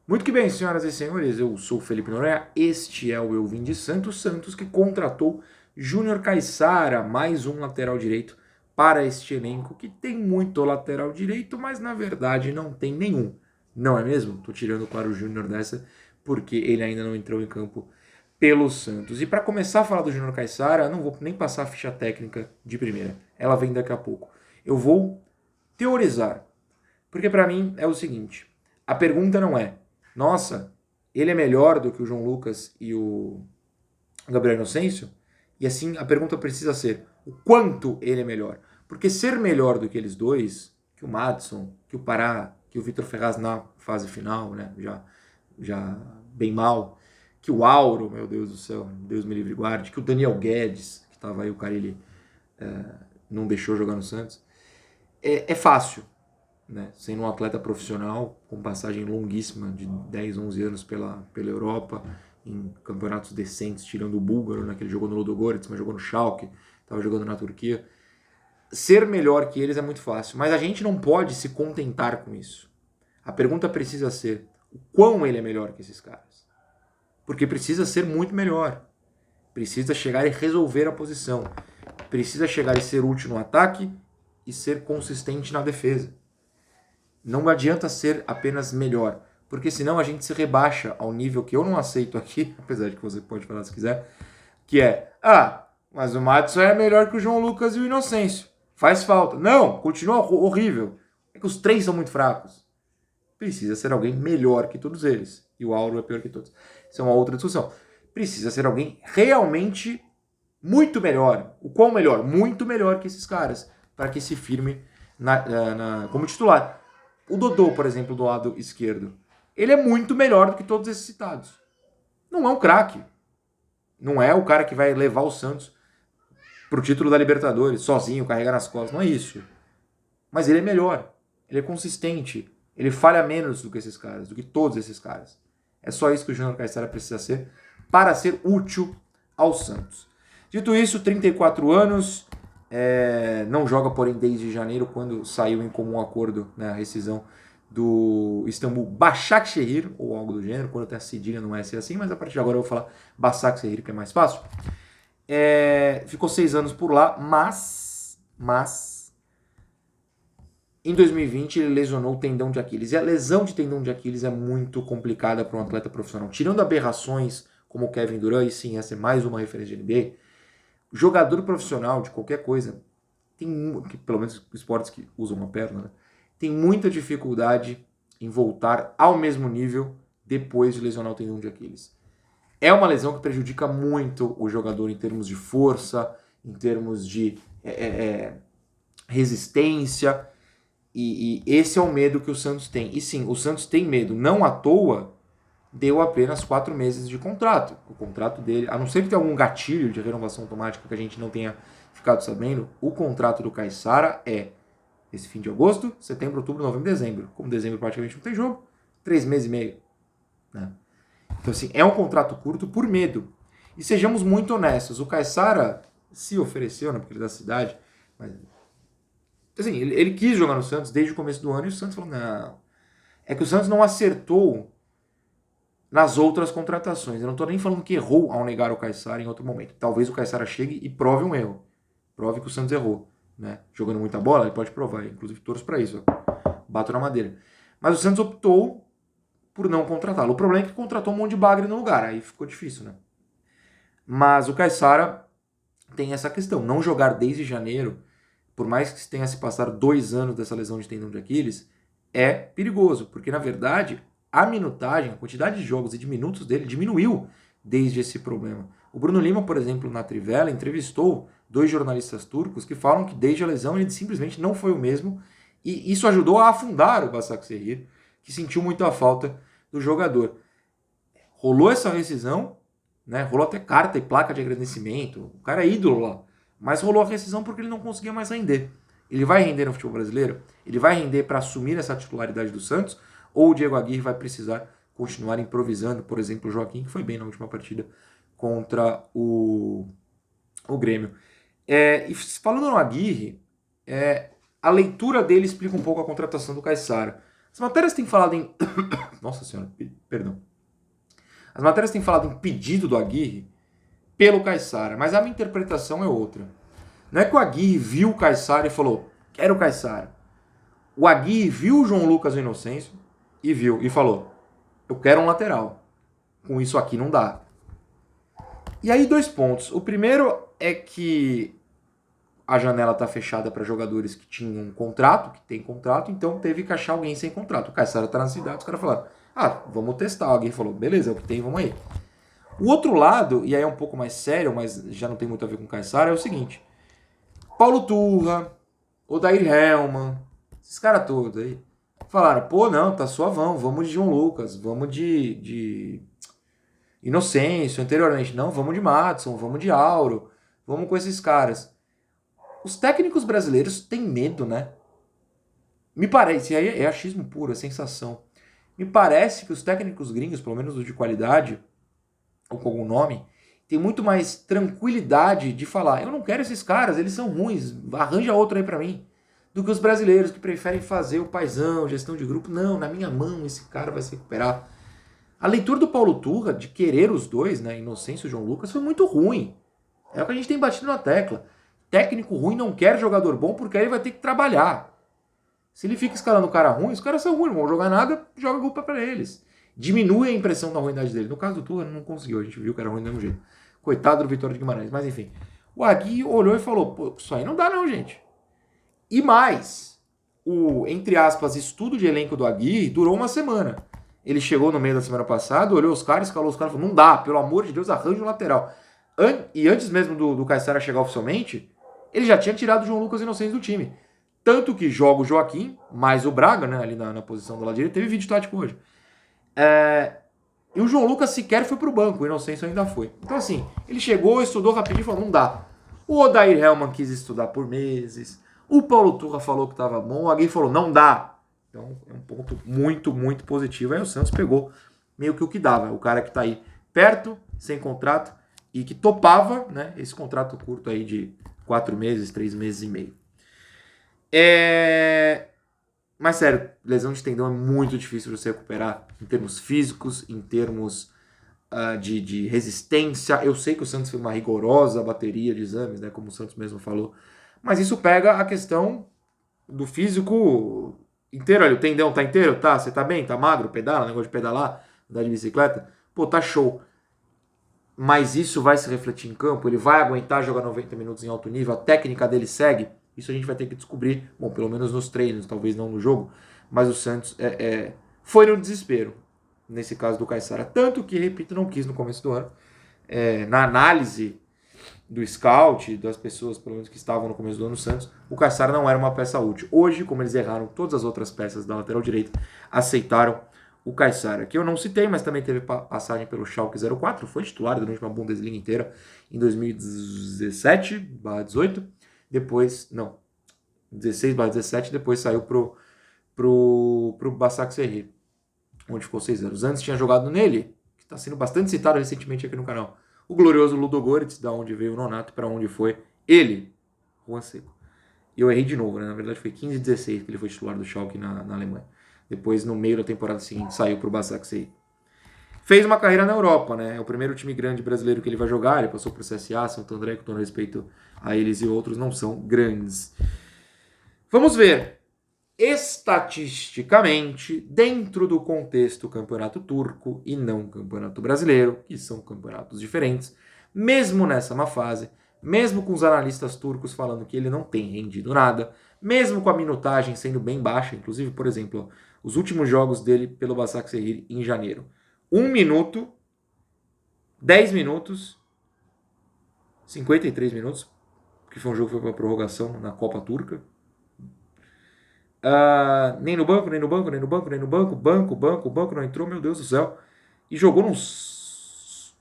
Muito que bem, senhoras e senhores, eu sou o Felipe Noronha, este é o Eu Vim de Santos, Santos que contratou Júnior Caissara, mais um lateral direito para este elenco, que tem muito lateral direito, mas na verdade não tem nenhum, não é mesmo? Tô tirando claro o Júnior dessa, porque ele ainda não entrou em campo pelo Santos. E para começar a falar do Júnior Caissara, não vou nem passar a ficha técnica de primeira, ela vem daqui a pouco. Eu vou teorizar, porque para mim é o seguinte, a pergunta não é nossa, ele é melhor do que o João Lucas e o Gabriel Inocêncio? E assim, a pergunta precisa ser, o quanto ele é melhor? Porque ser melhor do que eles dois, que o Madison, que o Pará, que o Vitor Ferraz na fase final, né, já bem mal, que o Auro, meu Deus do céu, Deus me livre e guarde, que o Daniel Guedes, que estava aí, o cara ele não deixou jogar no Santos, é fácil, né? Sendo um atleta profissional, com passagem longuíssima de 10, 11 anos pela Europa, em campeonatos decentes, tirando o búlgaro, né, que ele jogou no Ludogorets, mas jogou no Schalke, estava jogando na Turquia. Ser melhor que eles é muito fácil, mas a gente não pode se contentar com isso. A pergunta precisa ser, o quão ele é melhor que esses caras? Porque precisa ser muito melhor. Precisa chegar e resolver a posição. Precisa chegar e ser útil no ataque e ser consistente na defesa. Não adianta ser apenas melhor, porque senão a gente se rebaixa ao nível que eu não aceito aqui, apesar de que você pode falar se quiser, que é, mas o Madison é melhor que o João Lucas e o Inocêncio. Faz falta. Não, continua horrível. É que os três são muito fracos. Precisa ser alguém melhor que todos eles. E o Auro é pior que todos. Isso é uma outra discussão. Precisa ser alguém realmente muito melhor. O qual melhor? Muito melhor que esses caras. Para que se firme como titular. O Dodô, por exemplo, do lado esquerdo, ele é muito melhor do que todos esses citados. Não é um craque. Não é o cara que vai levar o Santos pro título da Libertadores, sozinho, carregar nas costas. Não é isso. Mas ele é melhor. Ele é consistente. Ele falha menos do que esses caras, do que todos esses caras. É só isso que o Júnior Caissara precisa ser para ser útil ao Santos. Dito isso, 34 anos, não joga, porém, desde janeiro, quando saiu em comum acordo, né, a rescisão do Istambul Başakşehir, ou algo do gênero. Quando tem a cedilha não é ser assim, mas a partir de agora eu vou falar Başakşehir, que é mais fácil. Ficou 6 anos por lá, mas em 2020 ele lesionou o tendão de Aquiles. E a lesão de tendão de Aquiles é muito complicada para um atleta profissional. Tirando aberrações como o Kevin Durant, e sim, essa é mais uma referência de NBA, jogador profissional de qualquer coisa, pelo menos esportes que usam uma perna, né, tem muita dificuldade em voltar ao mesmo nível depois de lesionar o tendão de Aquiles. É uma lesão que prejudica muito o jogador em termos de força, em termos de resistência, e esse é o medo que o Santos tem. E sim, o Santos tem medo. Não à toa, deu apenas 4 meses de contrato. O contrato dele, a não ser que tenha algum gatilho de renovação automática que a gente não tenha ficado sabendo, o contrato do Caissara é esse fim de agosto, setembro, outubro, novembro, dezembro. Como dezembro praticamente não tem jogo, 3 meses e meio. Né? Então, assim, é um contrato curto por medo. E sejamos muito honestos, o Caissara se ofereceu, né, porque ele é da cidade, mas assim, ele quis jogar no Santos desde o começo do ano e o Santos falou, não. É que o Santos não acertou nas outras contratações. Eu não estou nem falando que errou ao negar o Caissara em outro momento. Talvez o Caissara chegue e prove um erro. Prove que o Santos errou. Né? Jogando muita bola, ele pode provar. Inclusive, torço para isso. Bato na madeira. Mas o Santos optou por não contratá-lo. O problema é que contratou um monte de bagre no lugar. Aí ficou difícil, né? Mas o Caissara tem essa questão. Não jogar desde janeiro, por mais que tenha se passado 2 anos dessa lesão de tendão de Aquiles, é perigoso, porque na verdade a minutagem, a quantidade de jogos e de minutos dele diminuiu desde esse problema. O Bruno Lima, por exemplo, na Trivela, entrevistou 2 jornalistas turcos que falam que desde a lesão ele simplesmente não foi o mesmo, e isso ajudou a afundar o Başakşehir, que sentiu muito a falta do jogador. Rolou essa rescisão, né? Rolou até carta e placa de agradecimento, o cara é ídolo lá. Mas rolou a rescisão porque ele não conseguia mais render. Ele vai render no futebol brasileiro? Ele vai render para assumir essa titularidade do Santos? Ou o Diego Aguirre vai precisar continuar improvisando? Por exemplo, o Joaquim, que foi bem na última partida contra o Grêmio. E falando no Aguirre, a leitura dele explica um pouco a contratação do Caissara. As matérias têm falado em... Nossa senhora, Perdão. As matérias têm falado em pedido do Aguirre pelo Caissara, mas a minha interpretação é outra. Não é que o Aguirre viu o Caissara e falou, quero o Caissara. O Aguirre viu o João Lucas Inocêncio e falou, eu quero um lateral. Com isso aqui não dá. E aí 2 pontos. O primeiro é que a janela está fechada para jogadores que tinham um contrato, que tem contrato, então teve que achar alguém sem contrato. O Caissara está na cidade, os caras falaram, vamos testar. Alguém falou, beleza, é o que tem, vamos aí. O outro lado, e aí é um pouco mais sério, mas já não tem muito a ver com o Caissara, é o seguinte. Paulo Turra, Odair Hellmann, esses caras todos aí, falaram, pô, não, tá suavão, vamos de João Lucas, vamos de Inocêncio, anteriormente, não, vamos de Madison, vamos de Auro, vamos com esses caras. Os técnicos brasileiros têm medo, né? Me parece, aí é achismo puro, é sensação. Me parece que os técnicos gringos, pelo menos os de qualidade, ou com algum nome, tem muito mais tranquilidade de falar, eu não quero esses caras, eles são ruins, arranja outro aí pra mim, do que os brasileiros que preferem fazer o paizão, gestão de grupo. Não, na minha mão esse cara vai se recuperar. A leitura do Paulo Turra, de querer os dois, né, Inocêncio e João Lucas, foi muito ruim. É o que a gente tem batido na tecla. Técnico ruim não quer jogador bom porque aí ele vai ter que trabalhar. Se ele fica escalando o cara ruim, os caras são ruins, não vão jogar nada, joga a culpa pra eles. Diminui a impressão da ruindade dele. No caso do Turra, não conseguiu, a gente viu que era ruim do mesmo jeito. Coitado do Vitória de Guimarães, mas enfim. O Agui olhou e falou, pô, isso aí não dá não, gente. E mais, o, entre aspas, estudo de elenco do Agui durou uma semana. Ele chegou no meio da semana passada, olhou os caras, escalou os caras e falou, não dá, pelo amor de Deus, arranja um lateral. E antes mesmo do Caissara chegar oficialmente, ele já tinha tirado o João Lucas Inocêncio do time. Tanto que joga o Joaquim, mais o Braga, né, ali na posição do lado direito, teve vídeo tático hoje. E o João Lucas sequer foi pro banco, o Inocêncio ainda foi. Então assim, ele chegou, estudou rapidinho e falou, não dá. O Odair Hellmann quis estudar por meses, o Paulo Turra falou que estava bom, alguém falou, não dá. Então é um ponto muito, muito positivo. Aí o Santos pegou meio que o que dava. O cara que tá aí perto, sem contrato, e que topava, né, esse contrato curto aí de 4 meses, 3 meses e meio. Mas sério, lesão de tendão é muito difícil de você recuperar em termos físicos, em termos de resistência. Eu sei que o Santos fez uma rigorosa bateria de exames, né, como o Santos mesmo falou, mas isso pega a questão do físico inteiro. Olha, o tendão tá inteiro? Tá, você tá bem? Tá magro? Pedala? Negócio de pedalar? Andar de bicicleta? Pô, tá show. Mas isso vai se refletir em campo? Ele vai aguentar jogar 90 minutos em alto nível? A técnica dele segue? Isso a gente vai ter que descobrir, bom, pelo menos nos treinos, talvez não no jogo, mas o Santos foi no desespero, nesse caso do Caissara. Tanto que, repito, não quis no começo do ano. Na análise do scout, das pessoas, pelo menos, que estavam no começo do ano no Santos, o Caissara não era uma peça útil. Hoje, como eles erraram todas as outras peças da lateral direita, aceitaram o Caissara, que eu não citei, mas também teve passagem pelo Schalke 04, foi titular durante uma Bundesliga inteira em 2017/18, depois, não, 16/17, depois saiu pro Başakşehir, onde ficou 6 anos. Antes tinha jogado nele, que está sendo bastante citado recentemente aqui no canal, o glorioso Ludogorets, da onde veio o Nonato, para onde foi ele, Juan Seco. E eu errei de novo, né? Na verdade foi 15/16 que ele foi titular do Schalke na Alemanha. Depois, no meio da temporada seguinte, saiu para o Başakşehir. Fez uma carreira na Europa, né? É o primeiro time grande brasileiro que ele vai jogar. Ele passou por CSA, Santo André, com todo respeito a eles e outros, não são grandes. Vamos ver. Estatisticamente, dentro do contexto campeonato turco e não campeonato brasileiro, que são campeonatos diferentes, mesmo nessa má fase, mesmo com os analistas turcos falando que ele não tem rendido nada, mesmo com a minutagem sendo bem baixa, inclusive, por exemplo, os últimos jogos dele pelo Başakşehir em janeiro. 1 minuto, 10 minutos, 53 minutos, que foi um jogo que foi com a prorrogação na Copa Turca. Nem no banco, nem no banco, nem no banco, nem no banco, banco, não entrou, meu Deus do céu. E jogou nos...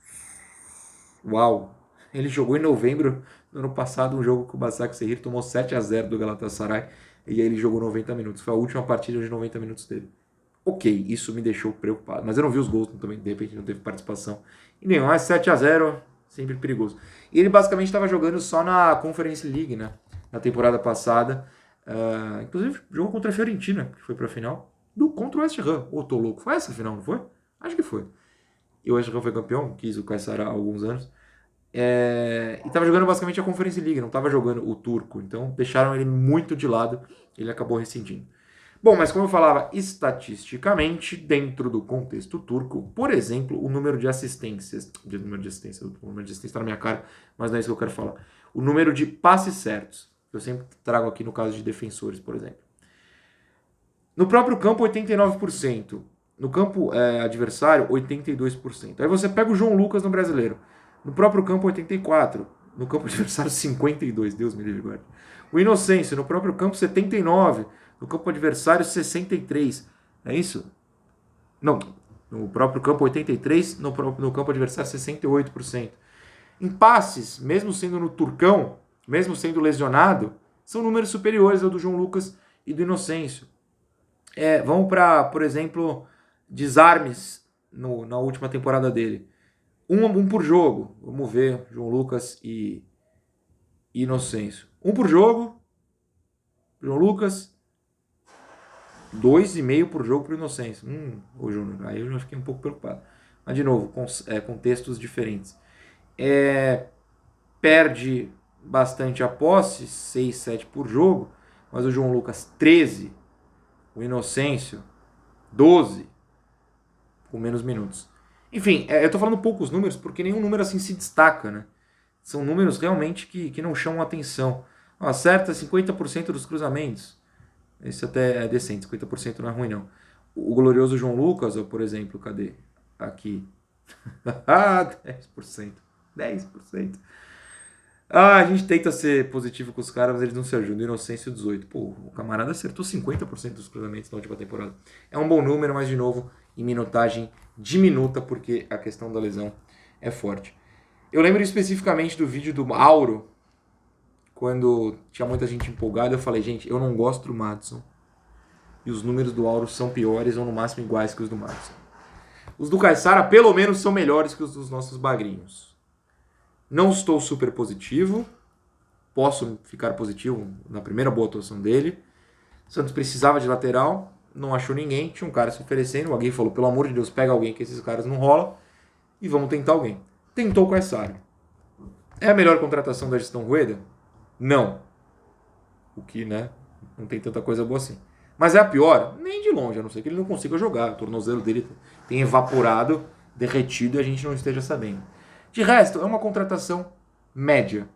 Uau! Ele jogou em novembro do ano passado um jogo que o Başakşehir tomou 7-0 do Galatasaray e aí ele jogou 90 minutos. Foi a última partida de 90 minutos dele. Ok, isso me deixou preocupado. Mas eu não vi os gols também, de repente não teve participação. E nenhum, mas 7-0, sempre perigoso. E ele basicamente estava jogando só na Conference League, né? Na temporada passada. Inclusive, jogou contra a Fiorentina, que foi pra final. Contra o West Ham. Ô, tô louco. Foi essa a final, não foi? Acho que foi. Eu acho que foi campeão, quis o Caissara há alguns anos. E estava jogando basicamente a Conference League, não estava jogando o turco. Então deixaram ele muito de lado, ele acabou rescindindo. Bom, mas como eu falava, estatisticamente, dentro do contexto turco, por exemplo, o número de assistências, o número de assistência está na minha cara, mas não é isso que eu quero falar. O número de passes certos, que eu sempre trago aqui no caso de defensores, por exemplo. No próprio campo, 89%. No campo adversário, 82%. Aí você pega o João Lucas no Brasileiro. No próprio campo, 84%. No campo adversário, 52%. Deus me livre, guarda. O Inocêncio, no próprio campo, 79%. No campo adversário, 63%. É isso? Não. No próprio campo, 83%. No campo adversário, 68%. Em passes, mesmo sendo no Turcão, mesmo sendo lesionado, são números superiores ao do João Lucas e do Inocêncio. Vamos para, por exemplo, desarmes na última temporada dele. Um por jogo. Vamos ver, João Lucas e Inocêncio. Um por jogo. João Lucas. 2,5 por jogo para o Inocêncio. Ô Júnior, aí eu já fiquei um pouco preocupado. Mas, de novo, contextos diferentes. Perde bastante a posse, 6, 7 por jogo. Mas o João Lucas, 13. O Inocêncio, 12. Com menos minutos. Enfim, eu tô falando poucos números porque nenhum número assim se destaca, né? São números realmente que não chamam atenção. Acerta 50% dos cruzamentos. Esse até é decente, 50% não é ruim não. O glorioso João Lucas, por exemplo, cadê? Aqui. 10%. 10%. A gente tenta ser positivo com os caras, mas eles não se ajudam. Inocêncio 18. Pô, o camarada acertou 50% dos cruzamentos na última temporada. É um bom número, mas de novo, em minutagem diminuta, porque a questão da lesão é forte. Eu lembro especificamente do vídeo do Auro, quando tinha muita gente empolgada. Eu falei, gente, eu não gosto do Madison. E os números do Auro são piores ou no máximo iguais que os do Madison. Os do Caissara, pelo menos, são melhores que os dos nossos bagrinhos. Não estou super positivo. Posso ficar positivo na primeira boa atuação dele. Santos precisava de lateral. Não achou ninguém. Tinha um cara se oferecendo. Alguém falou, pelo amor de Deus, pega alguém que esses caras não rolam. E vamos tentar alguém. Tentou o Caissara. É a melhor contratação da gestão Rueda? Não. O que, né? Não tem tanta coisa boa assim. Mas é a pior? Nem de longe. A não ser que ele não consiga jogar. O tornozelo dele tem evaporado, derretido e a gente não esteja sabendo. De resto, é uma contratação média.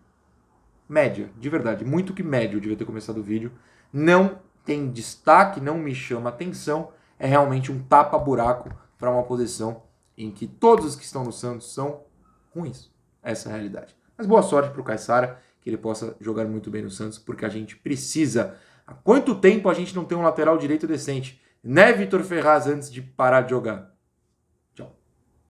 Média, de verdade. Muito que médio, eu devia ter começado o vídeo. Não tem destaque, não me chama atenção. É realmente um tapa-buraco para uma posição em que todos os que estão no Santos são ruins. Essa é a realidade. Mas boa sorte para o Caissara, que ele possa jogar muito bem no Santos, porque a gente precisa. Há quanto tempo a gente não tem um lateral direito decente? Né, Vitor Ferraz, antes de parar de jogar?